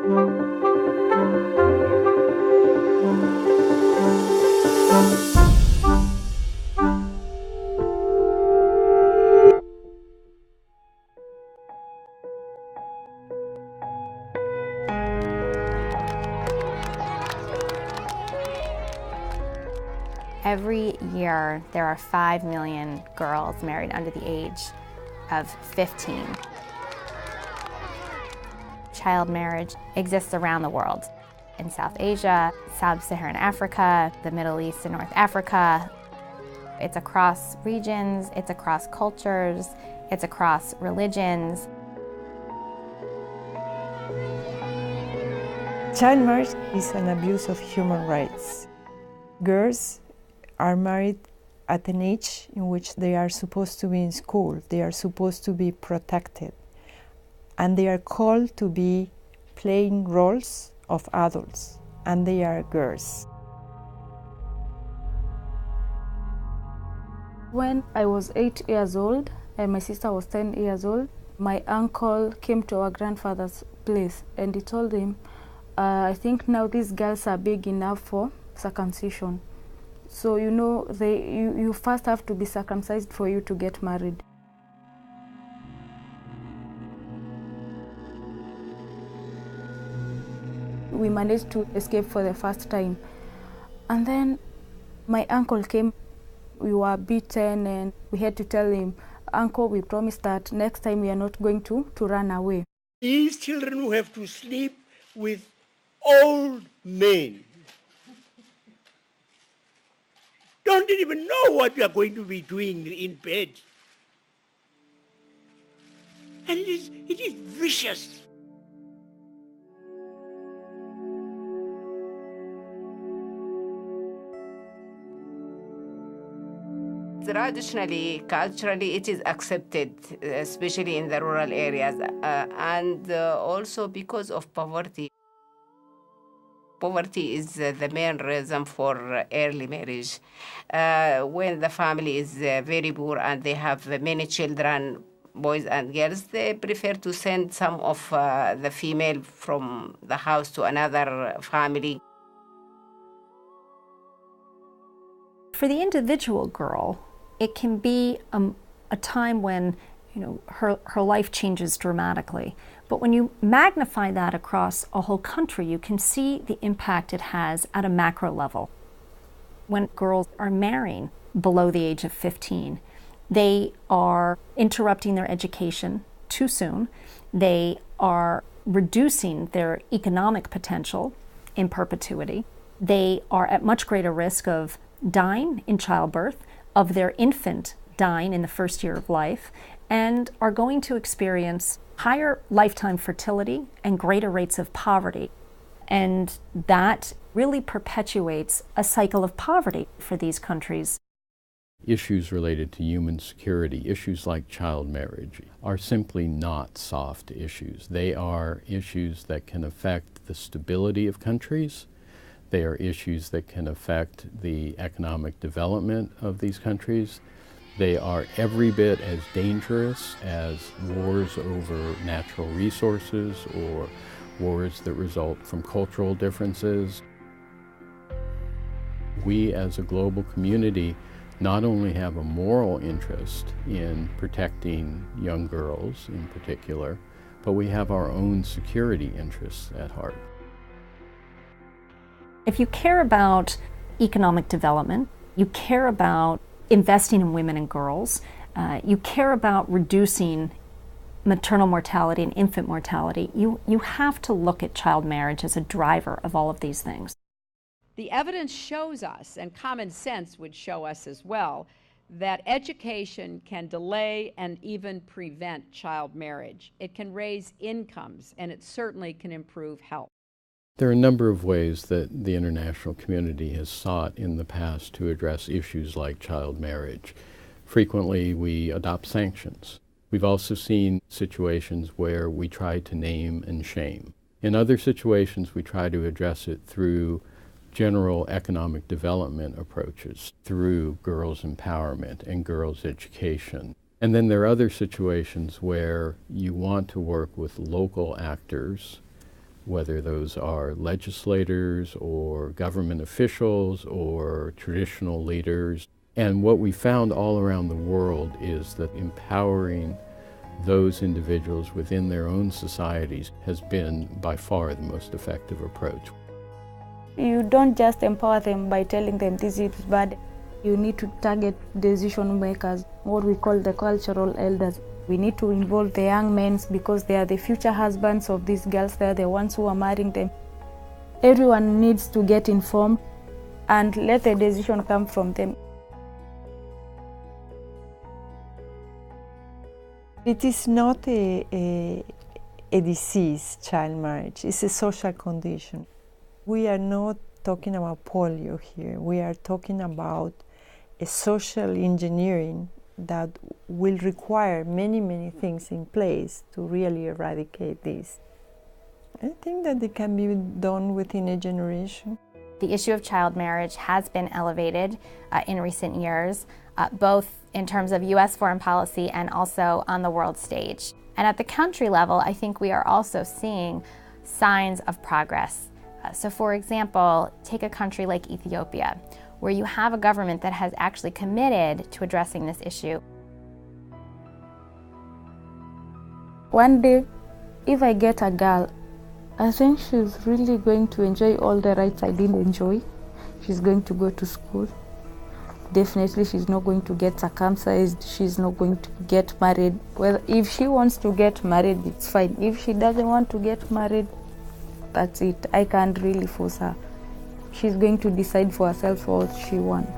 Every year, there are 5 million girls married under the age of 15. Child marriage exists around the world, in South Asia, Sub-Saharan Africa, the Middle East and North Africa. It's across regions, it's across cultures, it's across religions. Child marriage is an abuse of human rights. Girls are married at an age in which they are supposed to be in school, they are supposed to be protected, and they are called to be playing roles of adults, and they are girls. When I was 8 years old and my sister was 10 years old, my uncle came to our grandfather's place and he told him, I think now these girls are big enough for circumcision. So you know, you first have to be circumcised for you to get married. We managed to escape for the first time. And then my uncle came. We were beaten and we had to tell him, Uncle, we promised that next time we are not going to run away. These children who have to sleep with old men don't even know what we are going to be doing in bed. And it is vicious. Traditionally, culturally, it is accepted, especially in the rural areas, and also because of poverty. Poverty is the main reason for early marriage. When the family is very poor and they have many children, boys and girls, they prefer to send some of the female from the house to another family. For the individual girl, it can be a time when her life changes dramatically. But when you magnify that across a whole country, you can see the impact it has at a macro level. When girls are marrying below the age of 15, they are interrupting their education too soon. They are reducing their economic potential in perpetuity. They are at much greater risk of dying in childbirth, of their infant dying in the first year of life, and are going to experience higher lifetime fertility and greater rates of poverty. And that really perpetuates a cycle of poverty for these countries. Issues related to human security, issues like child marriage, are simply not soft issues. They are issues that can affect the stability of countries. They are issues that can affect the economic development of these countries. They are every bit as dangerous as wars over natural resources or wars that result from cultural differences. We as a global community not only have a moral interest in protecting young girls in particular, but we have our own security interests at heart. If you care about economic development, you care about investing in women and girls, you care about reducing maternal mortality and infant mortality, you have to look at child marriage as a driver of all of these things. The evidence shows us, and common sense would show us as well, that education can delay and even prevent child marriage. It can raise incomes, and it certainly can improve health. There are a number of ways that the international community has sought in the past to address issues like child marriage. Frequently, we adopt sanctions. We've also seen situations where we try to name and shame. In other situations, we try to address it through general economic development approaches, through girls' empowerment and girls' education. And then there are other situations where you want to work with local actors whether those are legislators or government officials or traditional leaders. And what we found all around the world is that empowering those individuals within their own societies has been by far the most effective approach. You don't just empower them by telling them this is bad. You need to target decision makers, what we call the cultural elders. We need to involve the young men because they are the future husbands of these girls. They are the ones who are marrying them. Everyone needs to get informed and let the decision come from them. It is not a disease, child marriage. It's a social condition. We are not talking about polio here. We are talking about a social engineering that will require many, many things in place to really eradicate this. I think that it can be done within a generation. The issue of child marriage has been elevated in recent years, both in terms of U.S. foreign policy and also on the world stage. And at the country level, I think we are also seeing signs of progress. So for example, take a country like Ethiopia, where you have a government that has actually committed to addressing this issue. One day, if I get a girl, I think she's really going to enjoy all the rights I didn't enjoy. She's going to go to school. Definitely she's not going to get circumcised. She's not going to get married. Well, if she wants to get married, it's fine. If she doesn't want to get married, that's it. I can't really force her. She's going to decide for herself what she wants.